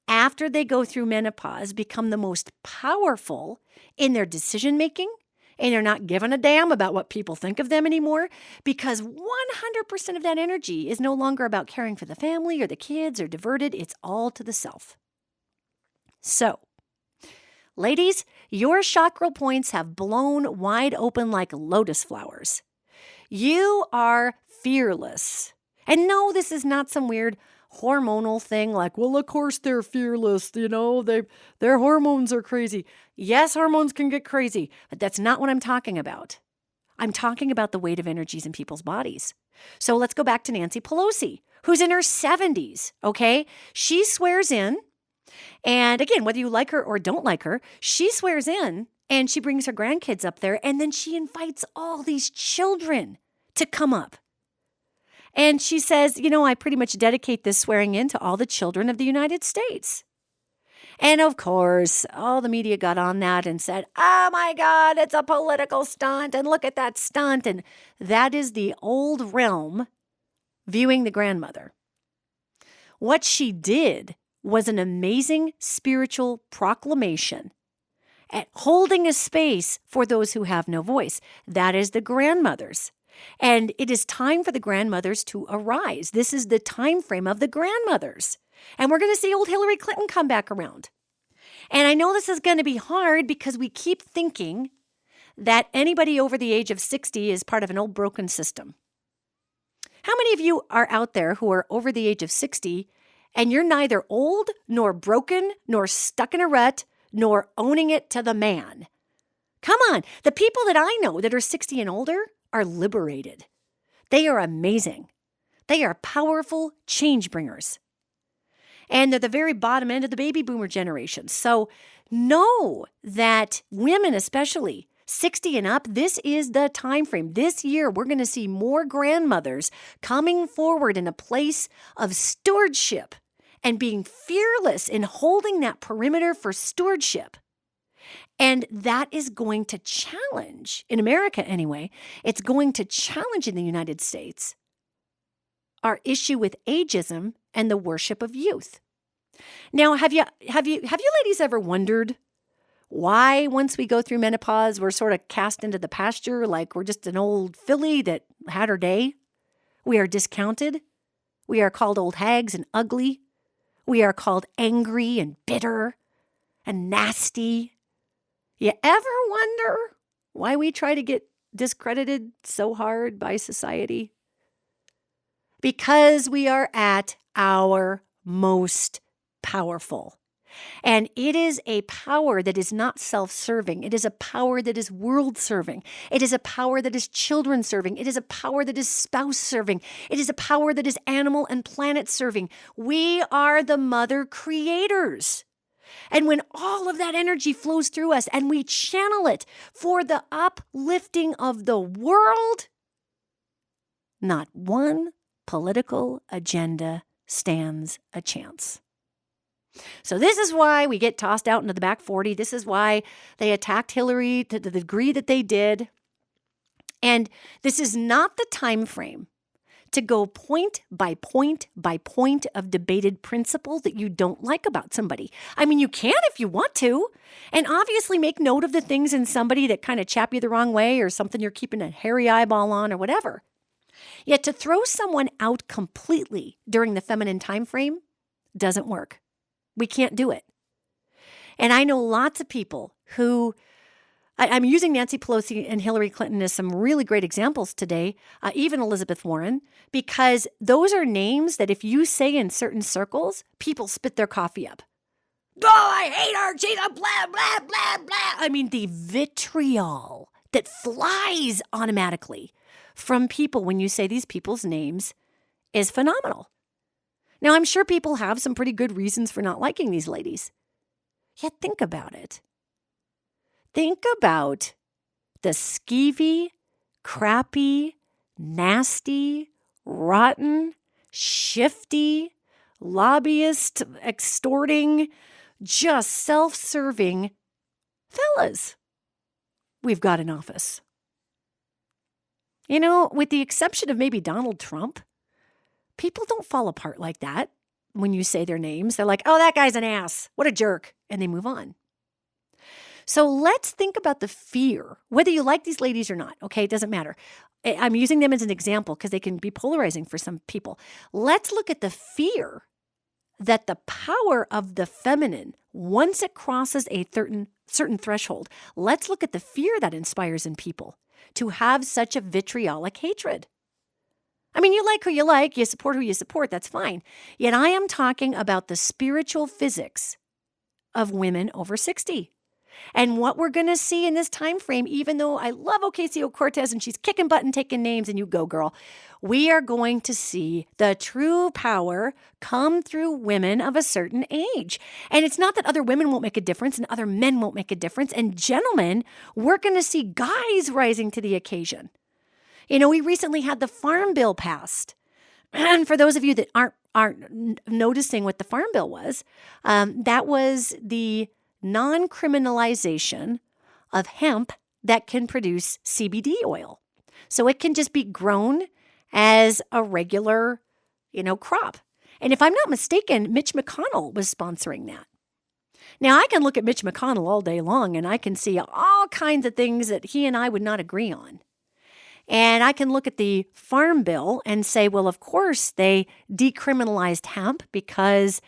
after they go through menopause, become the most powerful in their decision-making, and they're not giving a damn about what people think of them anymore, because 100% of that energy is no longer about caring for the family or the kids or diverted. It's all to the self. So, ladies, your chakral points have blown wide open like lotus flowers. You are fearless. And no, this is not some weird hormonal thing like, well, of course they're fearless, their hormones are crazy. Yes, hormones can get crazy, but that's not what I'm talking about. I'm talking about the weight of energies in people's bodies. So let's go back to Nancy Pelosi, who's in her 70s, okay? She swears in, and again, whether you like her or don't like her, she swears in and she brings her grandkids up there, and then she invites all these children to come up. And she says, I pretty much dedicate this swearing in to all the children of the United States. And of course, all the media got on that and said, oh my God, it's a political stunt. And look at that stunt. And that is the old realm viewing the grandmother. What she did was an amazing spiritual proclamation at holding a space for those who have no voice. That is the grandmothers. And it is time for the grandmothers to arise. This is the time frame of the grandmothers. And we're going to see old Hillary Clinton come back around. And I know this is going to be hard because we keep thinking that anybody over the age of 60 is part of an old broken system. How many of you are out there who are over the age of 60 and you're neither old nor broken nor stuck in a rut nor owning it to the man? Come on. The people that I know that are 60 and older are liberated. They are amazing. They are powerful change bringers. And they're the very bottom end of the baby boomer generation. So know that women, especially 60 and up, this is the time frame. This year, we're going to see more grandmothers coming forward in a place of stewardship and being fearless in holding that perimeter for stewardship. And that is going to challenge, in America anyway, it's going to challenge in the United States our issue with ageism and the worship of youth. Now, have you ladies ever wondered why once we go through menopause, we're sort of cast into the pasture like we're just an old filly that had her day? We are discounted. We are called old hags and ugly. We are called angry and bitter and nasty. You ever wonder why we try to get discredited so hard by society? Because we are at our most powerful. And it is a power that is not self-serving. It is a power that is world-serving. It is a power that is children-serving. It is a power that is spouse-serving. It is a power that is animal and planet-serving. We are the mother creators. And when all of that energy flows through us and we channel it for the uplifting of the world, not one political agenda stands a chance. So this is why we get tossed out into the back 40. This is why they attacked Hillary to the degree that they did. And this is not the time frame to go point by point by point of debated principle that you don't like about somebody. I mean, you can if you want to, and obviously make note of the things in somebody that kind of chap you the wrong way or something you're keeping a hairy eyeball on or whatever. Yet to throw someone out completely during the feminine time frame doesn't work. We can't do it. And I know lots of people who, I'm using Nancy Pelosi and Hillary Clinton as some really great examples today, even Elizabeth Warren, because those are names that if you say in certain circles, people spit their coffee up. Oh, I hate her, she's a blah, blah, blah, blah. I mean, the vitriol that flies automatically from people when you say these people's names is phenomenal. Now, I'm sure people have some pretty good reasons for not liking these ladies. Yet think about it. Think about the skeevy, crappy, nasty, rotten, shifty, lobbyist, extorting, just self-serving fellas we've got in office. You know, with the exception of maybe Donald Trump, people don't fall apart like that when you say their names. They're like, oh, that guy's an ass. What a jerk. And they move on. So let's think about the fear, whether you like these ladies or not. Okay, it doesn't matter. I'm using them as an example because they can be polarizing for some people. Let's look at the fear that the power of the feminine, once it crosses a certain threshold, let's look at the fear that inspires in people to have such a vitriolic hatred. I mean, you like who you like, you support who you support, that's fine. Yet I am talking about the spiritual physics of women over 60. And what we're going to see in this time frame, even though I love Ocasio-Cortez and she's kicking butt and taking names and you go, girl, we are going to see the true power come through women of a certain age. And it's not that other women won't make a difference and other men won't make a difference. And gentlemen, we're going to see guys rising to the occasion. You know, we recently had the Farm Bill passed. And for those of you that aren't noticing what the Farm Bill was, that was the non-criminalization of hemp that can produce CBD oil. So it can just be grown as a regular, crop. And if I'm not mistaken, Mitch McConnell was sponsoring that. Now, I can look at Mitch McConnell all day long and I can see all kinds of things that he and I would not agree on. And I can look at the Farm Bill and say, well, of course, they decriminalized hemp because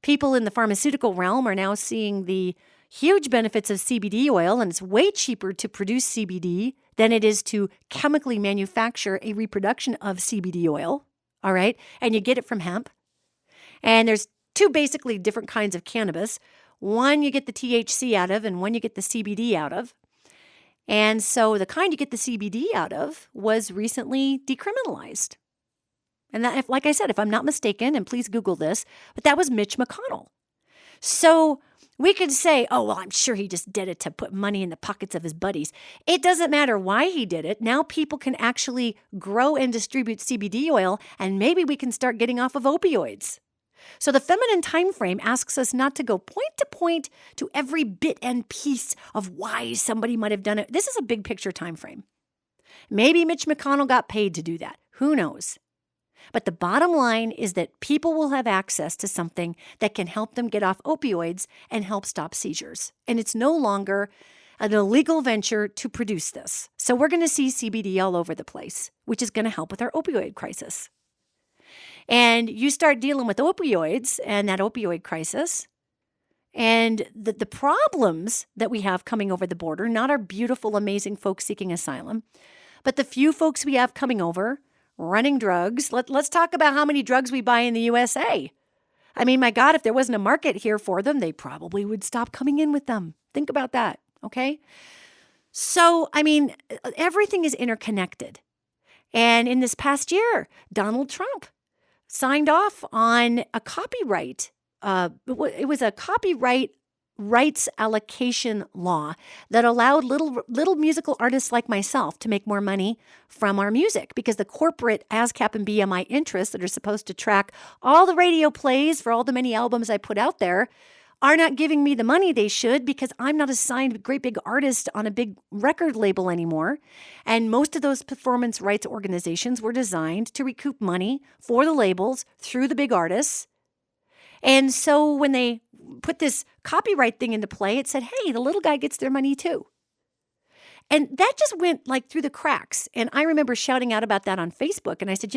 people in the pharmaceutical realm are now seeing the huge benefits of CBD oil, and it's way cheaper to produce CBD than it is to chemically manufacture a reproduction of CBD oil, all right? And you get it from hemp. And there's two basically different kinds of cannabis. One you get the THC out of, and one you get the CBD out of. And so the kind you get the CBD out of was recently decriminalized. And that, like I said, if I'm not mistaken, and please Google this, but that was Mitch McConnell. So we could say, oh, well, I'm sure he just did it to put money in the pockets of his buddies. It doesn't matter why he did it. Now people can actually grow and distribute CBD oil, and maybe we can start getting off of opioids. So the feminine time frame asks us not to go point to every bit and piece of why somebody might have done it. This is a big picture time frame. Maybe Mitch McConnell got paid to do that. Who knows? But the bottom line is that people will have access to something that can help them get off opioids and help stop seizures. And it's no longer an illegal venture to produce this. So we're going to see CBD all over the place, which is going to help with our opioid crisis. And you start dealing with opioids and that opioid crisis, And the problems that we have coming over the border, not our beautiful, amazing folks seeking asylum, but the few folks we have coming over, running drugs. Let's talk about how many drugs we buy in the USA. I mean, my God, if there wasn't a market here for them, they probably would stop coming in with them. Think about that, okay? So, I mean, everything is interconnected. And in this past year, Donald Trump signed off on a copyright. It was a copyright rights allocation law that allowed little musical artists like myself to make more money from our music, because the corporate ASCAP and BMI interests that are supposed to track all the radio plays for all the many albums I put out there are not giving me the money they should, because I'm not a signed great big artist on a big record label anymore. And most of those performance rights organizations were designed to recoup money for the labels through the big artists. And so when they put this copyright thing into play, it said, hey, the little guy gets their money too. And that just went like through the cracks. And I remember shouting out about that on Facebook. And I said,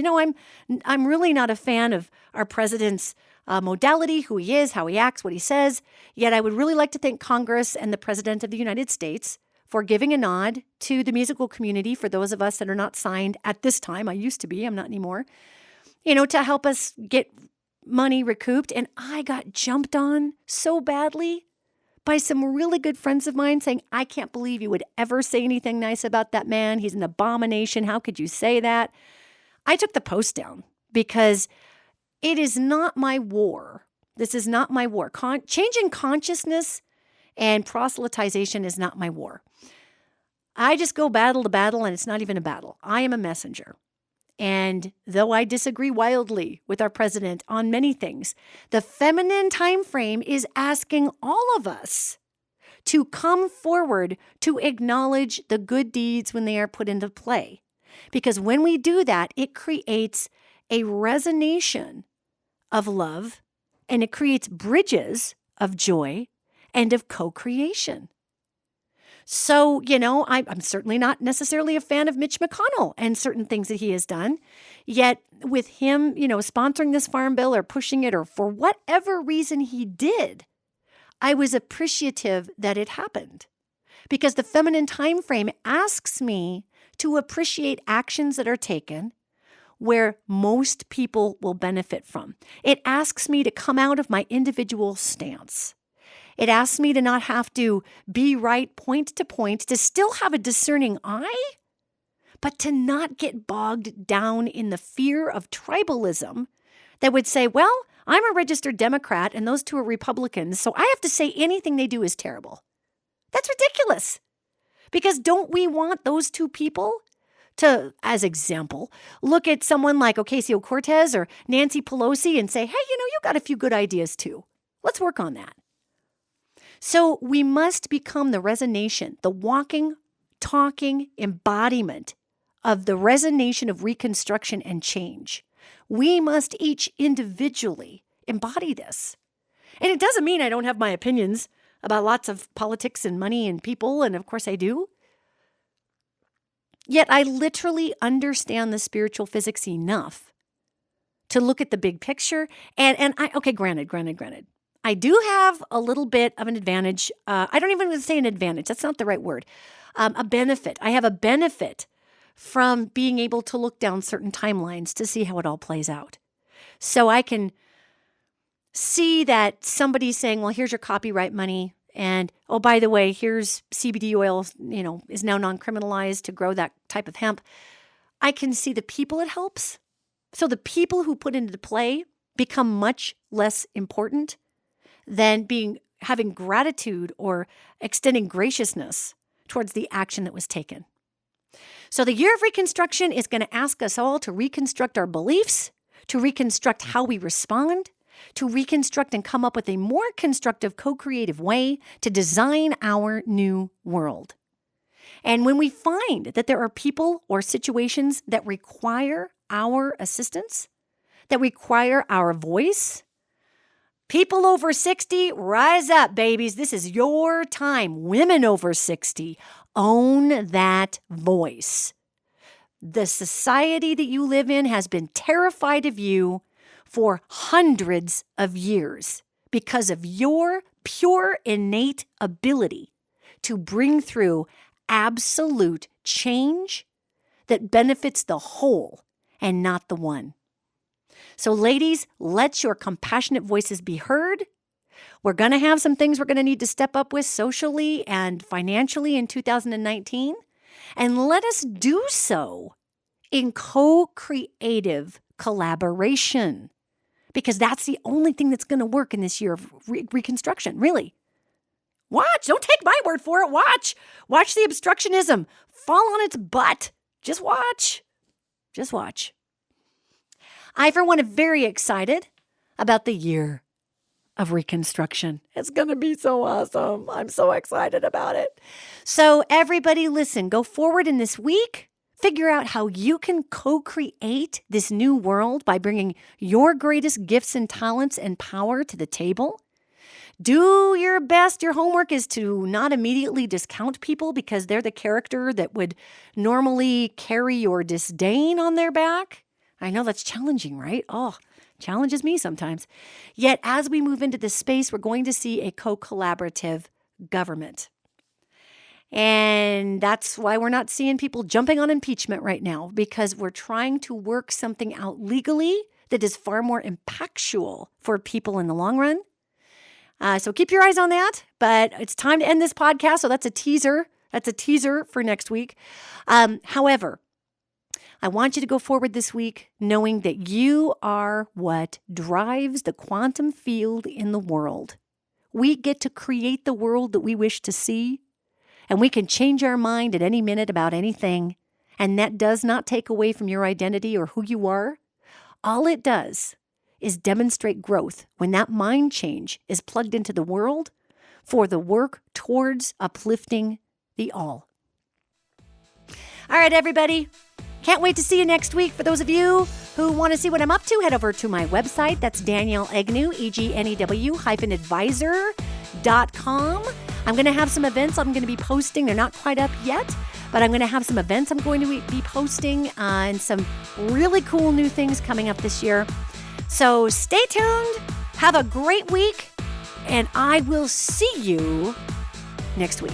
I'm really not a fan of our president's modality, who he is, how he acts, what he says. Yet I would really like to thank Congress and the President of the United States for giving a nod to the musical community, for those of us that are not signed at this time. I used to be, I'm not anymore, to help us get money recouped. And I got jumped on so badly by some really good friends of mine saying, I can't believe you would ever say anything nice about that man. He's an abomination. How could you say that? I took the post down because it is not my war. This is not my war. Changing consciousness and proselytization is not my war. I just go battle to battle, and it's not even a battle. I am a messenger. And though I disagree wildly with our president on many things, the feminine time frame is asking all of us to come forward to acknowledge the good deeds when they are put into play. Because when we do that, it creates a resonation of love, and it creates bridges of joy and of co-creation. So, I'm certainly not necessarily a fan of Mitch McConnell and certain things that he has done. Yet with him, sponsoring this farm bill or pushing it, or for whatever reason he did, I was appreciative that it happened, because the feminine time frame asks me to appreciate actions that are taken where most people will benefit from. It asks me to come out of my individual stance. It asks me to not have to be right point to point, to still have a discerning eye, but to not get bogged down in the fear of tribalism that would say, well, I'm a registered Democrat and those two are Republicans, so I have to say anything they do is terrible. That's ridiculous. Because don't we want those two people to, as example, look at someone like Ocasio-Cortez or Nancy Pelosi and say, hey, you got a few good ideas too. Let's work on that. So we must become the resonation, the walking, talking embodiment of the resonation of reconstruction and change. We must each individually embody this. And it doesn't mean I don't have my opinions about lots of politics and money and people, and of course I do. Yet I literally understand the spiritual physics enough to look at the big picture. Granted. I do have a little bit of an advantage. I don't even want to say an advantage. That's not the right word. A benefit. I have a benefit from being able to look down certain timelines to see how it all plays out. So I can see that somebody's saying, well, here's your copyright money. And, oh, by the way, here's CBD oil, is now non-criminalized to grow that type of hemp. I can see the people it helps. So the people who put into play become much less important than having gratitude or extending graciousness towards the action that was taken. So the year of Reconstruction is going to ask us all to reconstruct our beliefs, to reconstruct how we respond, to reconstruct and come up with a more constructive, co-creative way to design our new world. And when we find that there are people or situations that require our assistance, that require our voice, people over 60, rise up, babies. This is your time. Women over 60, own that voice. The society that you live in has been terrified of you for hundreds of years because of your pure innate ability to bring through absolute change that benefits the whole and not the one. So ladies, let your compassionate voices be heard. We're going to have some things we're going to need to step up with socially and financially in 2019. And let us do so in co-creative collaboration, because that's the only thing that's going to work in this year of reconstruction, really. Watch. Don't take my word for it. Watch. Watch the obstructionism fall on its butt. Just watch. Just watch. I, for one, am very excited about the year of reconstruction. It's going to be so awesome. I'm so excited about it. So everybody listen, go forward in this week. Figure out how you can co-create this new world by bringing your greatest gifts and talents and power to the table. Do your best. Your homework is to not immediately discount people because they're the character that would normally carry your disdain on their back. I know that's challenging, right? Oh, challenges me sometimes. Yet as we move into this space, we're going to see a co-collaborative government. And that's why we're not seeing people jumping on impeachment right now, because we're trying to work something out legally that is far more impactful for people in the long run. So keep your eyes on that. But it's time to end this podcast. So that's a teaser. That's a teaser for next week. However, I want you to go forward this week knowing that you are what drives the quantum field in the world. We get to create the world that we wish to see. And we can change our mind at any minute about anything. And that does not take away from your identity or who you are. All it does is demonstrate growth when that mind change is plugged into the world for the work towards uplifting the all. All right, everybody. Can't wait to see you next week. For those of you who want to see what I'm up to, head over to my website. That's Danielle Egnew, EGNEW-advisor.com. I'm going to have some events I'm going to be posting. They're not quite up yet, but I'm going to have some events I'm going to be posting and some really cool new things coming up this year. So stay tuned. Have a great week, and I will see you next week.